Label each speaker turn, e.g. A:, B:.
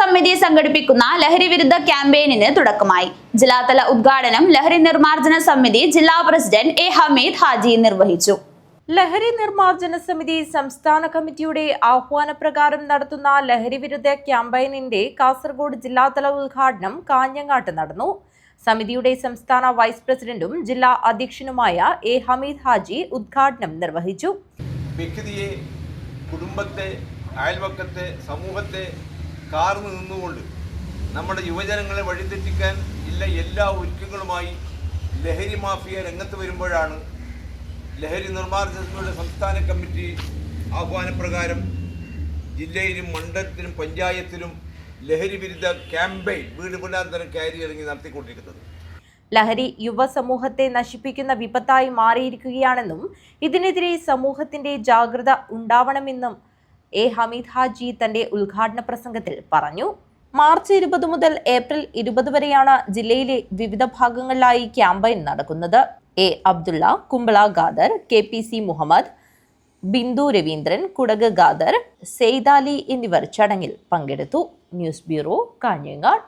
A: സമിതി സംഘടിപ്പിക്കുന്ന ലഹരി വിരുദ്ധ ക്യാമ്പയിനിന് തുടക്കമായി. ജില്ലാതല ഉദ്ഘാടനം ലഹരി നിർമ്മാർജ്ജന സമിതി ജില്ലാ പ്രസിഡന്റ് എ ഹമീദ് ഹാജി നിർവഹിച്ചു.
B: ലഹരി നിർമ്മാർജ്ജന സമിതി സംസ്ഥാന കമ്മിറ്റിയുടെ ആഹ്വാനപ്രകാരം നടത്തുന്ന ലഹരി വിരുദ്ധ ക്യാമ്പയിനിന്റെ കാസർഗോഡ് ജില്ലാതല ഉദ്ഘാടനം കാഞ്ഞങ്ങാട്ട് നടന്നു. സമിതിയുടെ സംസ്ഥാന വൈസ് പ്രസിഡന്റും ജില്ലാ അധ്യക്ഷനുമായ എ ഹമീദ് ഹാജി ഉദ്ഘാടനം നിർവഹിച്ചു.
C: വ്യക്തിയെ, കുടുംബത്തെ, അയൽവക്കത്തെ, സമൂഹത്തെ കാർന്നു നിന്നുകൊണ്ട് നമ്മുടെ യുവജനങ്ങളെ വഴിതെറ്റിക്കാൻ എല്ലാ ഒരുക്കങ്ങളുമായി ലഹരി മാഫിയ രംഗത്ത് വരുമ്പോഴാണ് ലഹരി നിർമ്മാർജ്ജനത്തിനുള്ള സംസ്ഥാന കമ്മിറ്റി ആഹ്വാനപ്രകാരം ജില്ലയിലും മണ്ഡലത്തിലും പഞ്ചായത്തിലും ലഹരി വിരുദ്ധ ക്യാമ്പയിൻ വീട് വീടാന്തരം കയറി ഇറങ്ങി നടത്തിക്കൊണ്ടിരിക്കുന്നത്.
B: ലഹരി യുവസമൂഹത്തെ നശിപ്പിക്കുന്ന വിപത്തായി മാറിയിരിക്കുകയാണെന്നും ഇതിനെതിരെ സമൂഹത്തിന്റെ ജാഗ്രത ഉണ്ടാവണമെന്നും എ ഹമീദ് ഹാജി തന്റെ ഉദ്ഘാടന പ്രസംഗത്തിൽ പറഞ്ഞു. മാർച്ച് 20 മുതൽ ഏപ്രിൽ 20 വരെയാണ് ജില്ലയിലെ വിവിധ ഭാഗങ്ങളിലായി ക്യാമ്പയിൻ നടക്കുന്നത്. എ അബ്ദുള്ള, കുമ്പള ഖാദർ, KPC മുഹമ്മദ്, ബിന്ദു രവീന്ദ്രൻ, കുടക് ഖാദർ, സെയ്ദാലി എന്നിവർ ചടങ്ങിൽ പങ്കെടുത്തു. News bureau, Kanhangad.